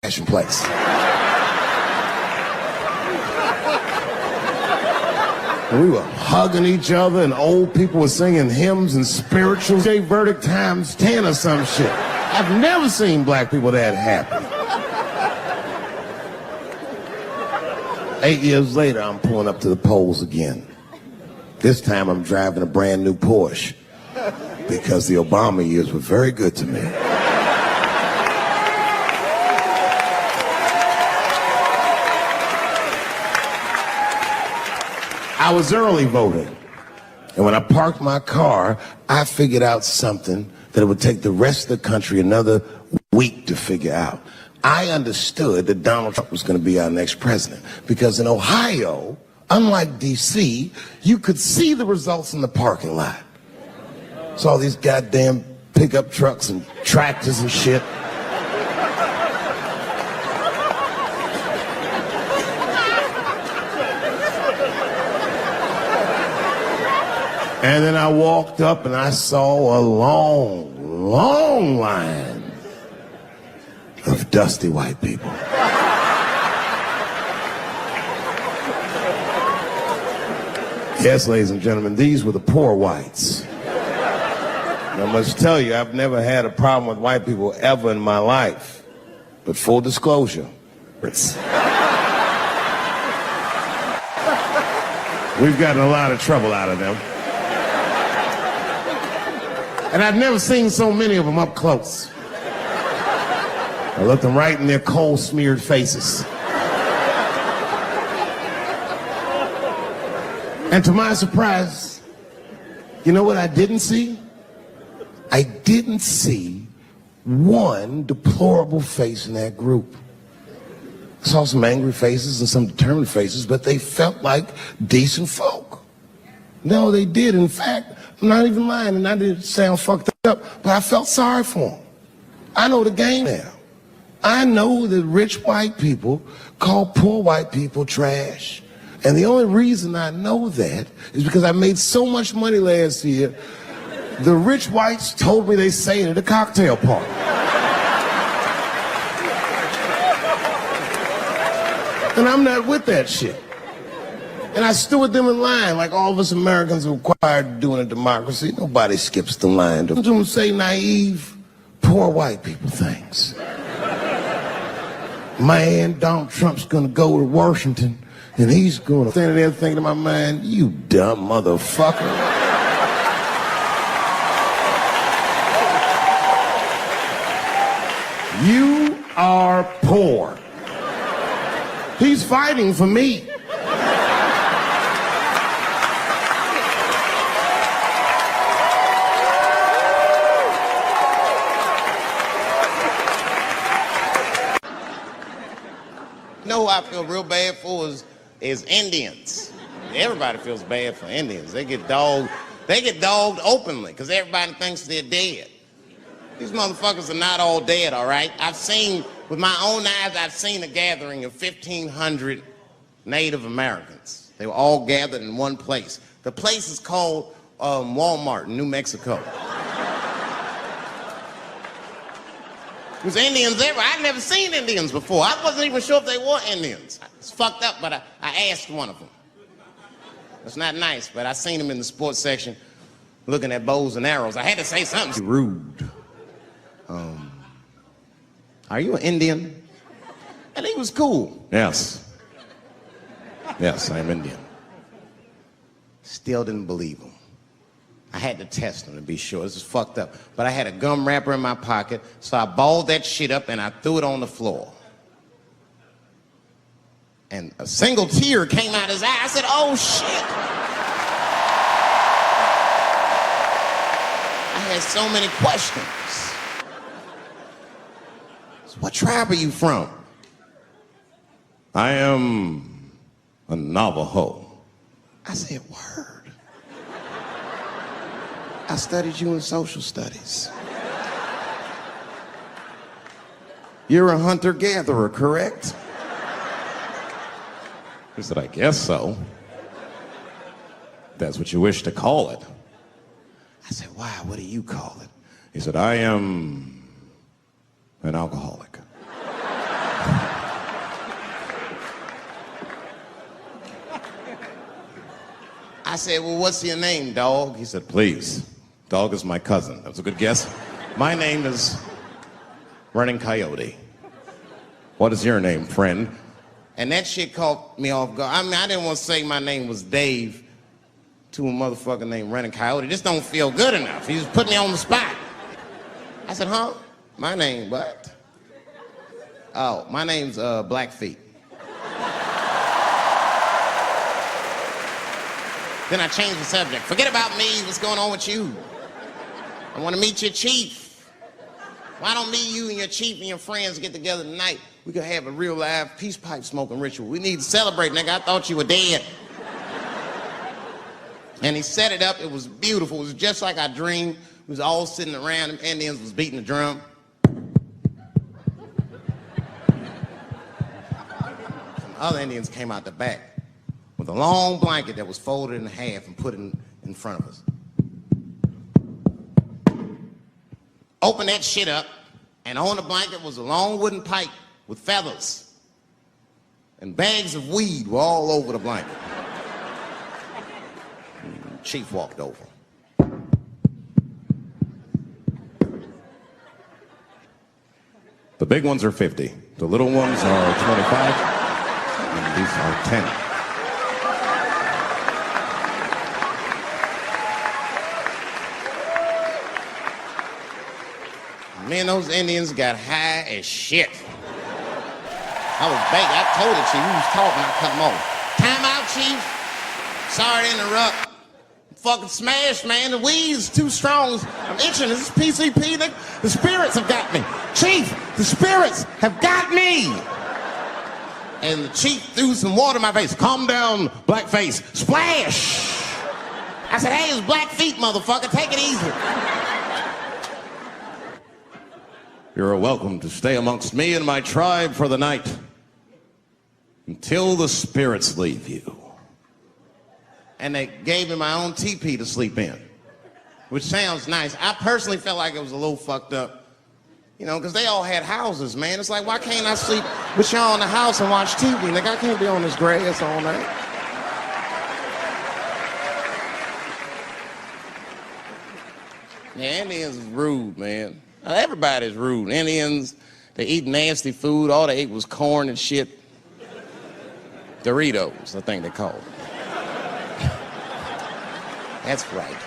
fashion place. And we were hugging each other, and old people were singing hymns and spirituals. J Verdict times 10 or some shit. I've never seen black people that happy. 8 years later, I'm pulling up to the polls again. This time I'm driving a brand new Porsche because the Obama years were very good to me. I was early voting, and when I parked my car, I figured out something that it would take the rest of the country another week to figure out. I understood that Donald Trump was going to be our next president because in Ohio, unlike D.C., you could see the results in the parking lot. Saw these goddamn pickup trucks and tractors and shit. And then I walked up and I saw a long, long line of dusty white people. Yes, ladies and gentlemen, these were the poor whites. And I must tell you, I've never had a problem with white people ever in my life. But full disclosure, we've gotten a lot of trouble out of them. And I've never seen so many of them up close. I looked them right in their coal-smeared faces. And to my surprise, you know what I didn't see? I didn't see one deplorable face in that group. I saw some angry faces and some determined faces, but they felt like decent folk. No, they did. In fact, I'm not even lying, and I didn't sound fucked up, but I felt sorry for them. I know the game now. I know that rich white people call poor white people trash. And the only reason I know that is because I made so much money last year, the rich whites told me they say it at a cocktail party. And I'm not with that shit. And I stood with them in line like all of us Americans are required to do in a democracy. Nobody skips the line. Don't say naive, poor white people things. Man, Donald Trump's gonna go to Washington and he's gonna stand there thinking to my mind, you dumb motherfucker. You are poor. He's fighting for me. You know who I feel real bad for is Indians. Everybody feels bad for Indians. They get dogged openly because everybody thinks they're dead. These motherfuckers are not all dead, all right? I've seen, with my own eyes, I've seen a gathering of 1,500 Native Americans. They were all gathered in one place. The place is called Walmart in New Mexico. There's Indians everywhere. I'd never seen Indians before. I wasn't even sure if they were Indians. It's fucked up, but I asked one of them. It's not nice, but I seen him in the sports section looking at bows and arrows. I had to say something rude. Are you an Indian? And he was cool. Yes. Yes, I'm Indian. Still didn't believe him. I had to test him to be sure. This is fucked up. But I had a gum wrapper in my pocket, so I balled that shit up and I threw it on the floor. And a single tear came out his eye. I said, oh shit. I had so many questions. So what tribe are you from? I am a Navajo. I said, word. I studied you in social studies. You're a hunter-gatherer, correct? He said, I guess so. That's what you wish to call it. I said, why? What do you call it? He said, I am an alcoholic. said, well, what's your name, dog? He said, please. Dog is my cousin. That was a good guess. My name is Running Coyote. What is your name, friend? And that shit caught me off guard. I mean, I didn't want to say my name was Dave to a motherfucker named Running Coyote. This don't feel good enough. He just put me on the spot. I said, huh? My name, what? Oh, my name's Blackfeet. Then I changed the subject. Forget about me. What's going on with you? I want to meet your chief. Why don't me, you, and your chief and your friends get together tonight? We could have a real live peace pipe smoking ritual. We need to celebrate, nigga. I thought you were dead. And he set it up. It was beautiful. It was just like I dreamed. We was all sitting around. Them Indians was beating the drum. Some other Indians came out the back with a long blanket that was folded in half and put in front of us. Open that shit up, and on the blanket was a long wooden pipe with feathers. And bags of weed were all over the blanket. Chief walked over. The big ones are 50. The little ones are 25. And these are 10. Me and those Indians got high as shit. I was begging. I told the chief, he was talking, I cut him off. Time out, chief. Sorry to interrupt. I'm fucking smashed, man. The weed's too strong. I'm itching. This is PCP. The spirits have got me. Chief, the spirits have got me. And the chief threw some water in my face. Calm down, blackface. Splash. I said, hey, it's Blackfeet, motherfucker. Take it easy. You're welcome to stay amongst me and my tribe for the night until the spirits leave you. And they gave me my own teepee to sleep in, which sounds nice. I personally felt like it was a little fucked up, you know, because they all had houses, man. It's like, why can't I sleep with y'all in the house and watch TV? Like, I can't be on this grass all night. Yeah, Indians is rude, man. Everybody's rude. Indians, they eat nasty food. All they ate was corn and shit. Doritos, I think they call it. That's right.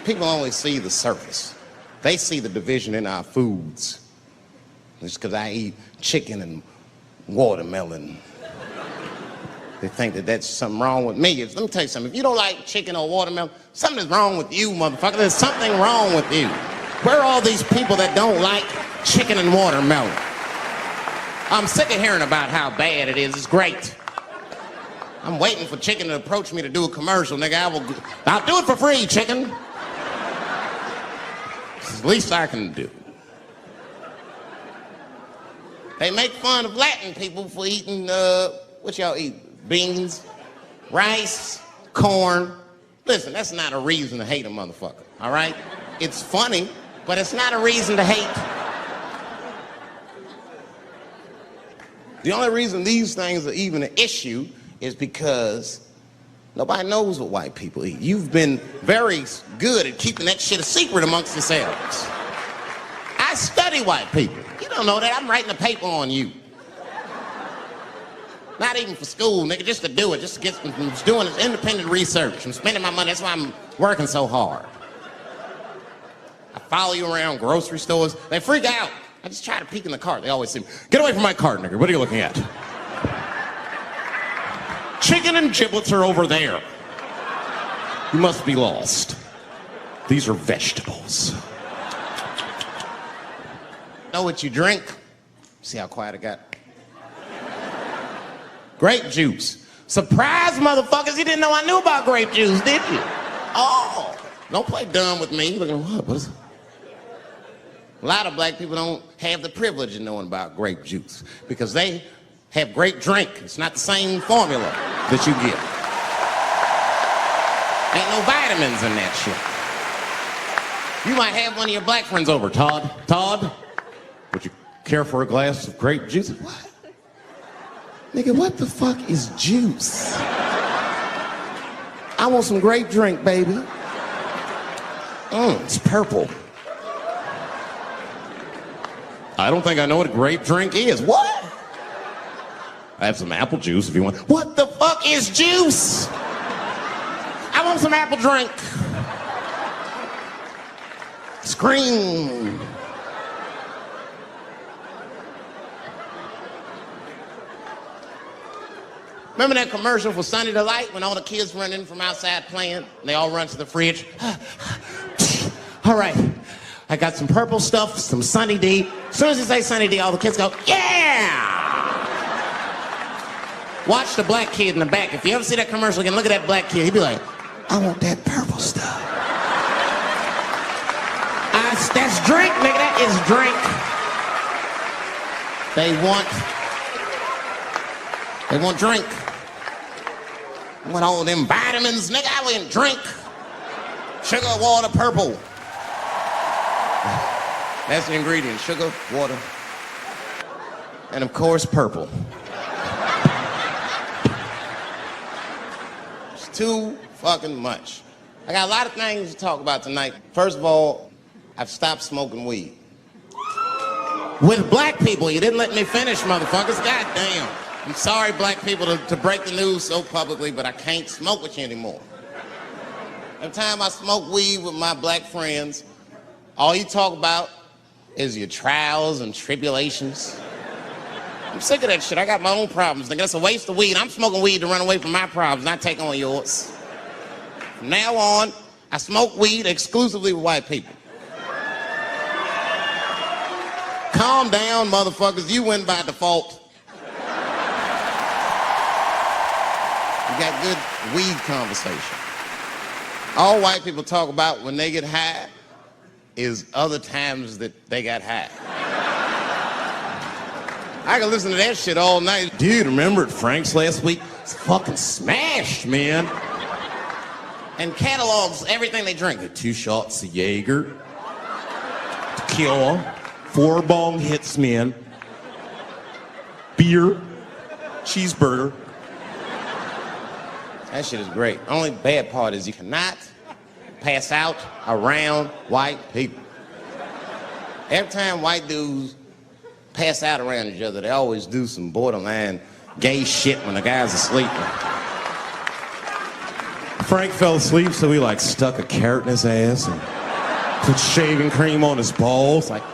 People only see the surface. They see the division in our foods. Just because I eat chicken and watermelon. They think that that's something wrong with me. Let me tell you something. If you don't like chicken or watermelon, something is wrong with you, motherfucker. There's something wrong with you. Where are all these people that don't like chicken and watermelon? I'm sick of hearing about how bad it is. It's great. I'm waiting for chicken to approach me to do a commercial, nigga. I'll do it for free, chicken. It's the least I can do. They make fun of Latin people for eating, what y'all eat? Beans, rice, corn. Listen, that's not a reason to hate a motherfucker, all right? It's funny, but it's not a reason to hate. The only reason these things are even an issue is because nobody knows what white people eat. You've been very good at keeping that shit a secret amongst yourselves. I study white people. You don't know that. I'm writing a paper on you. Not even for school, nigga, just to do it, just to get, I'm doing this independent research. I'm spending my money, that's why I'm working so hard. I follow you around grocery stores. They freak out. I just try to peek in the cart. They always say, get away from my cart, nigga. What are you looking at? Chicken and giblets are over there. You must be lost. These are vegetables. Know what you drink? See how quiet I got? Grape juice. Surprise, motherfuckers, you didn't know I knew about grape juice, did you? Oh, don't play dumb with me. Looking at what is it? A lot of black people don't have the privilege of knowing about grape juice because they have grape drink. It's not the same formula that you get. Ain't no vitamins in that shit. You might have one of your black friends over. Todd, would you care for a glass of grape juice? What? Nigga, what the fuck is juice? I want some grape drink, baby. It's purple. I don't think I know what a grape drink is. What? I have some apple juice if you want. What the fuck is juice? I want some apple drink. Scream. Remember that commercial for Sunny Delight when all the kids run in from outside playing and they all run to the fridge? All right, I got some purple stuff, some Sunny D. As soon as you say Sunny D, all the kids go, yeah! Watch the black kid in the back. If you ever see that commercial again, look at that black kid. He'd be like, I want that purple stuff. That's drink, nigga. That is drink. They want drink. I want all them vitamins, nigga. I want drink. Sugar, water, purple. That's the ingredient. Sugar, water, and of course, purple. It's too fucking much. I got a lot of things to talk about tonight. First of all, I've stopped smoking weed. With black people, you didn't let me finish, motherfuckers. God damn. I'm sorry, black people, to break the news so publicly, but I can't smoke with you anymore. Every time I smoke weed with my black friends, all you talk about is your trials and tribulations. I'm sick of that shit. I got my own problems. Nigga, that's a waste of weed. I'm smoking weed to run away from my problems, not take on yours. From now on, I smoke weed exclusively with white people. Calm down, motherfuckers. You win by default. We got good weed conversation. All white people talk about when they get high is other times that they got high. I can listen to that shit all night. Dude, remember at Frank's last week? It's fucking smashed, man. And catalogs everything they drink. 2 shots of Jaeger, tequila, 4 bong hits, man, beer, cheeseburger. That shit is great. Only bad part is you cannot pass out around white people. Every time white dudes pass out around each other, they always do some borderline gay shit when the guy's asleep. Frank fell asleep, so he like stuck a carrot in his ass and put shaving cream on his balls. Like,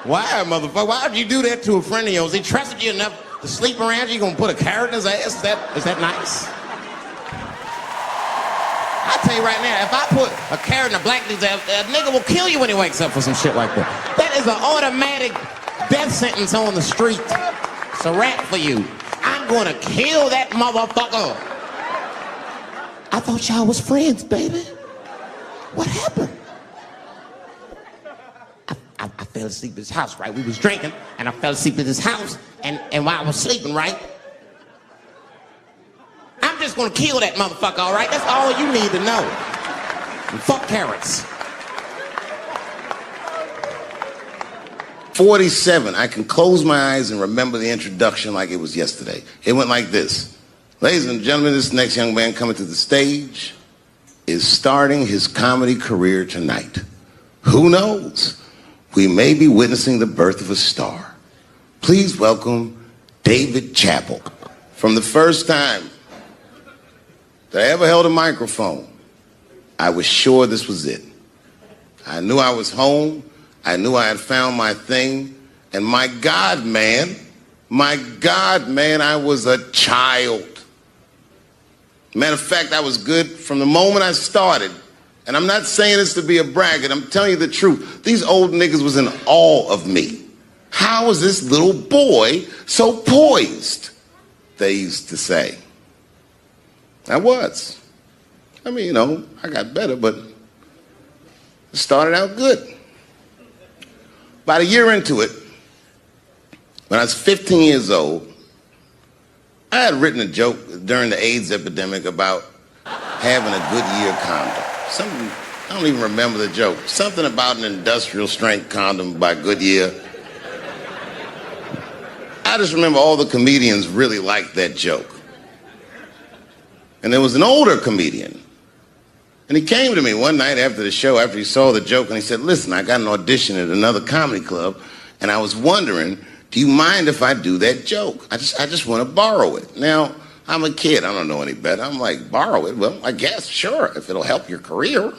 why, motherfucker? Why would you do that to a friend of yours? He trusted you enough to sleep around you. You gonna put a carrot in his ass? Is that nice? I tell you right now, if I put a carrot in a black dude's ass, a nigga will kill you when he wakes up for some shit like that. That is an automatic death sentence on the street. It's a rap for you. I'm gonna kill that motherfucker. I thought y'all was friends, baby. What happened? I fell asleep at his house, right? We was drinking, and I fell asleep at his house, and while I was sleeping, right? I'm just gonna kill that motherfucker, all right? That's all you need to know. And fuck carrots. 47, I can close my eyes and remember the introduction like it was yesterday. It went like this. Ladies and gentlemen, this next young man coming to the stage is starting his comedy career tonight. Who knows? We may be witnessing the birth of a star. Please welcome Dave Chappelle. From the first time that I ever held a microphone, I was sure this was it. I knew I was home. I knew I had found my thing. And my God, man, I was a child. Matter of fact, I was good from the moment I started. And I'm not saying this to be a braggart. I'm telling you the truth. These old niggas was in awe of me. How is this little boy so poised? They used to say. I was. I mean, you know, I got better, but it started out good. About a year into it, when I was 15 years old, I had written a joke during the AIDS epidemic about having a Goodyear condom. Something, I don't even remember the joke. Something about an industrial strength condom by Goodyear. I just remember all the comedians really liked that joke. And there was an older comedian And he came to me one night after the show, after he saw the joke, and he said, listen, I got an audition at another comedy club, and I was wondering, do you mind if I do that joke? I just want to borrow it. Now, I'm a kid. I don't know any better. I'm like, borrow it? Well, I guess, sure, if it'll help your career.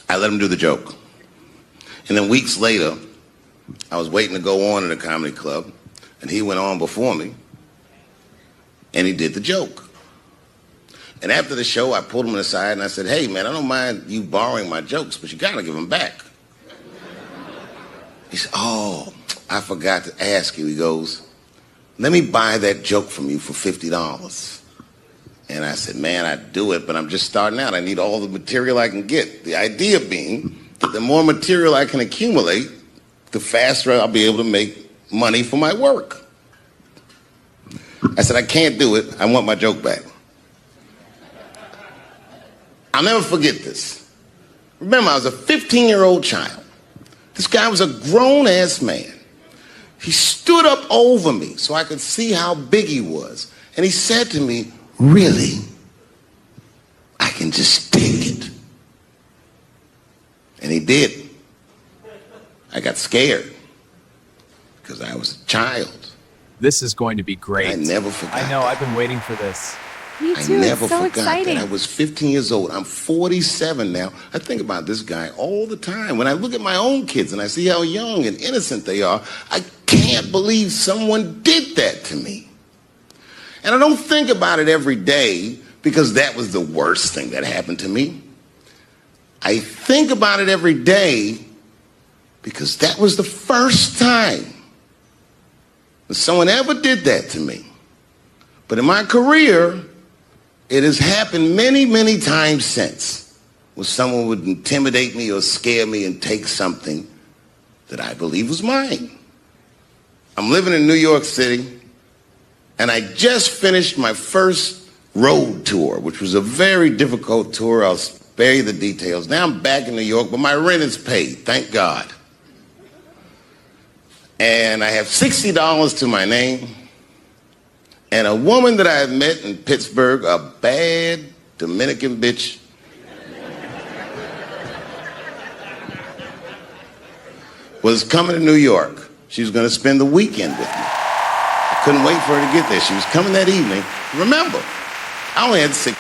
I let him do the joke. And then weeks later, I was waiting to go on at a comedy club, and he went on before me, and he did the joke. And after the show, I pulled him aside and I said, hey, man, I don't mind you borrowing my jokes, but you got to give them back. He said, oh, I forgot to ask you. He goes, let me buy that joke from you for $50. And I said, man, I'd do it, but I'm just starting out. I need all the material I can get. The idea being that the more material I can accumulate, the faster I'll be able to make money for my work. I said, I can't do it. I want my joke back. I'll never forget this. Remember, I was a 15-year-old child. This guy was a grown-ass man. He stood up over me so I could see how big he was. And he said to me, really? I can just take it. And he did. I got scared because I was a child. This is going to be great. I never forgot. I know, I've been waiting for this. Me too. I never It's so forgot exciting. that. I was 15 years old. I'm 47 now. I think about this guy all the time. When I look at my own kids and I see how young and innocent they are, I can't believe someone did that to me. And I don't think about it every day because that was the worst thing that happened to me. I think about it every day because that was the first time that someone ever did that to me. But in my career, it has happened many, many times since, where someone would intimidate me or scare me and take something that I believe was mine. I'm living in New York City, and I just finished my first road tour, which was a very difficult tour. I'll spare you the details. Now I'm back in New York, but my rent is paid, thank God. And I have $60 to my name. And a woman that I had met in Pittsburgh, a bad Dominican bitch, was coming to New York. She was going to spend the weekend with me. I couldn't wait for her to get there. She was coming that evening. Remember, I only had 6